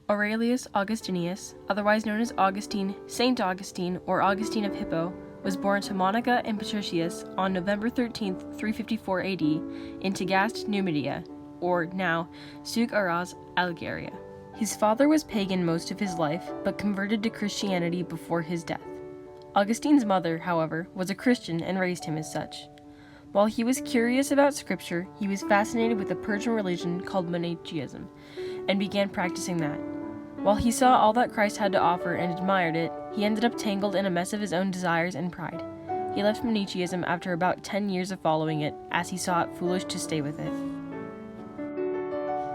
Aurelius Augustinus, otherwise known as Augustine, Saint Augustine, or Augustine of Hippo, was born to Monica and Patricius on November 13, 354 AD, in Tagaste, Numidia, or now Souk Ahraz, Algeria. His father was pagan most of his life, but converted to Christianity before his death. Augustine's mother, however, was a Christian and raised him as such. While he was curious about scripture, he was fascinated with a Persian religion called Manichaeism, and began practicing that. While he saw all that Christ had to offer and admired it, he ended up tangled in a mess of his own desires and pride. He left Manichaeism after about 10 years of following it, as he saw it foolish to stay with it.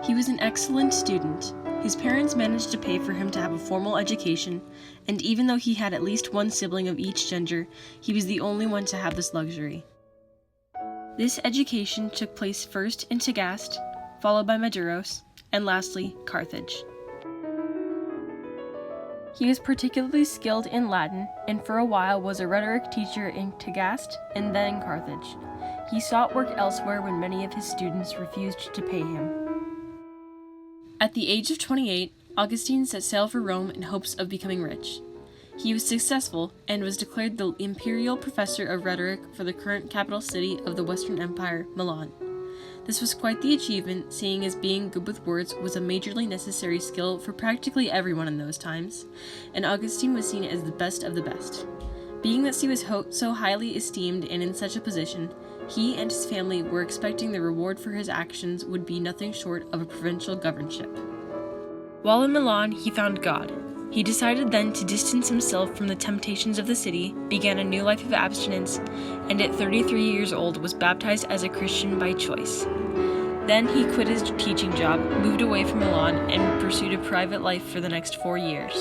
He was an excellent student. His parents managed to pay for him to have a formal education, and even though he had at least one sibling of each gender, he was the only one to have this luxury. This education took place first in Tagaste, followed by Maduros, and lastly, Carthage. He was particularly skilled in Latin, and for a while was a rhetoric teacher in Tagaste and then in Carthage. He sought work elsewhere when many of his students refused to pay him. At the age of 28, Augustine set sail for Rome in hopes of becoming rich. He was successful and was declared the imperial professor of rhetoric for the current capital city of the Western Empire, Milan. This was quite the achievement, seeing as being good with words was a majorly necessary skill for practically everyone in those times, and Augustine was seen as the best of the best. Being that he was so highly esteemed and in such a position, he and his family were expecting the reward for his actions would be nothing short of a provincial governorship. While in Milan, he found God. He decided then to distance himself from the temptations of the city, began a new life of abstinence, and at 33 years old was baptized as a Christian by choice. Then he quit his teaching job, moved away from Milan, and pursued a private life for the next 4 years.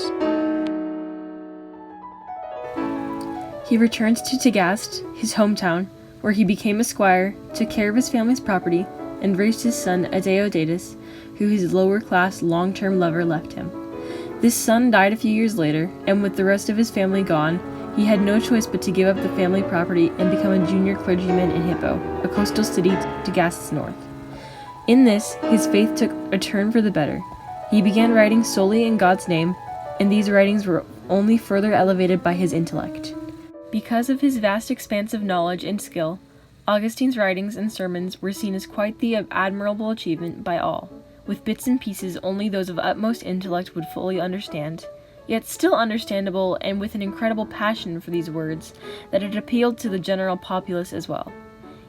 He returned to Tagaste, his hometown, where he became a squire, took care of his family's property, and raised his son Adeodatus, who his lower-class long-term lover left him. This son died a few years later, and with the rest of his family gone, he had no choice but to give up the family property and become a junior clergyman in Hippo, a coastal city to Gaste's north. In this, his faith took a turn for the better. He began writing solely in God's name, and these writings were only further elevated by his intellect. Because of his vast expanse of knowledge and skill, Augustine's writings and sermons were seen as quite the admirable achievement by all. With bits and pieces only those of utmost intellect would fully understand, yet still understandable and with an incredible passion for these words that it appealed to the general populace as well.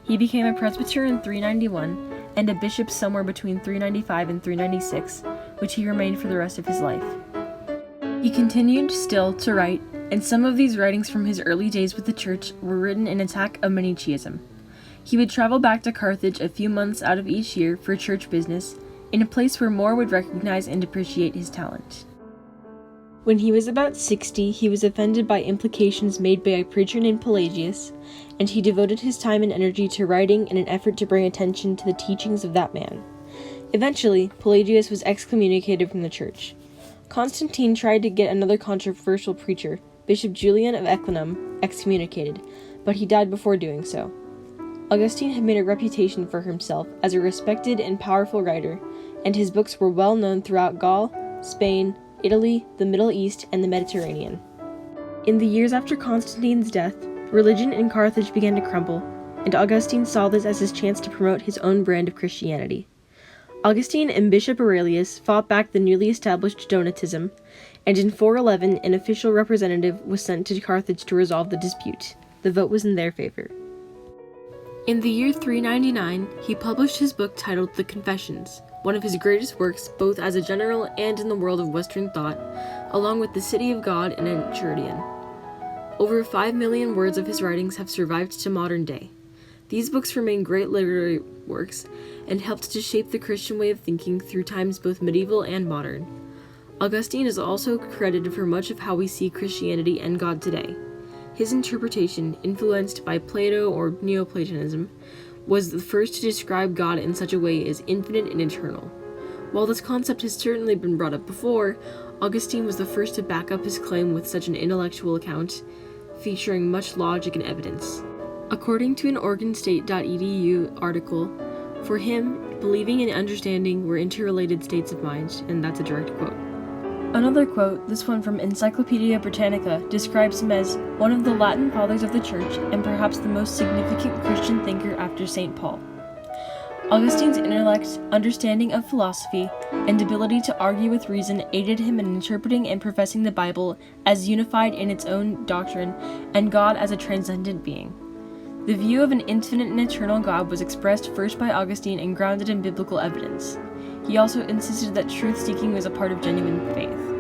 He became a presbyter in 391 and a bishop somewhere between 395 and 396, which he remained for the rest of his life. He continued still to write, and some of these writings from his early days with the church were written in attack of Manichaeism. He would travel back to Carthage a few months out of each year for church business, in a place where more would recognize and appreciate his talent. When he was about 60, he was offended by implications made by a preacher named Pelagius, and he devoted his time and energy to writing in an effort to bring attention to the teachings of that man. Eventually, Pelagius was excommunicated from the church. Constantine tried to get another controversial preacher, Bishop Julian of Eclanum, excommunicated, but he died before doing so. Augustine had made a reputation for himself as a respected and powerful writer, and his books were well known throughout Gaul, Spain, Italy, the Middle East, and the Mediterranean. In the years after Constantine's death, religion in Carthage began to crumble, and Augustine saw this as his chance to promote his own brand of Christianity. Augustine and Bishop Aurelius fought back the newly established Donatism, and in 411 an official representative was sent to Carthage to resolve the dispute. The vote was in their favor. In the year 399, he published his book titled The Confessions, one of his greatest works both as a general and in the world of Western thought, along with The City of God and Enchiridion. Over 5 million words of his writings have survived to modern day. These books remain great literary works and helped to shape the Christian way of thinking through times both medieval and modern. Augustine is also credited for much of how we see Christianity and God today. His interpretation, influenced by Plato or Neoplatonism, was the first to describe God in such a way as infinite and eternal. While this concept has certainly been brought up before, Augustine was the first to back up his claim with such an intellectual account, featuring much logic and evidence. According to an OregonState.edu article, for him, believing and understanding were interrelated states of mind, and that's a direct quote. Another quote, this one from Encyclopedia Britannica, describes him as one of the Latin fathers of the Church and perhaps the most significant Christian thinker after St. Paul. Augustine's intellect, understanding of philosophy, and ability to argue with reason aided him in interpreting and professing the Bible as unified in its own doctrine and God as a transcendent being. The view of an infinite and eternal God was expressed first by Augustine and grounded in biblical evidence. He also insisted that truth-seeking was a part of genuine faith.